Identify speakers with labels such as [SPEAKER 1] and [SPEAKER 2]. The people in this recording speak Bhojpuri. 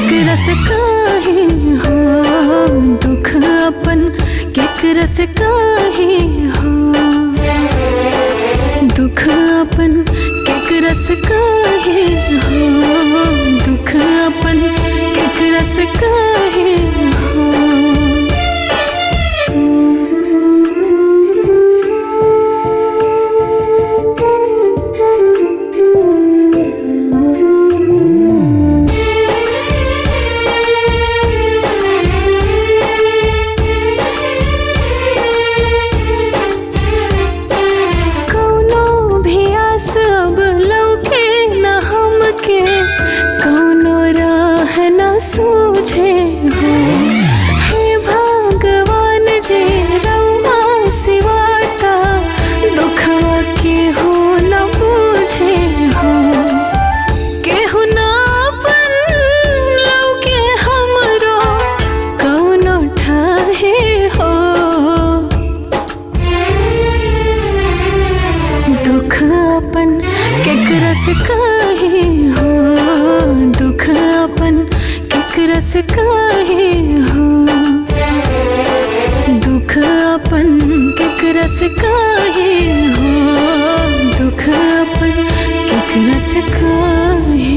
[SPEAKER 1] केकरा से काहे हो दुख अपन, केकरा से काहे हो दुख अपन, केकरा से काहे हो दुख अपन, केकरा से काहे हो। सूझे हो हे भगवान जी रउआ सिवाता दुखवा के हो न बुझे हो। केहू ना अपन लौके हमरो कौनो ठाहे हो दुख अपन केकरा से काहे हो दुख अपन, केकरा से काहे हो दुख अपन, केकरा से काहे हो दुख अपन, केकरा से काहे।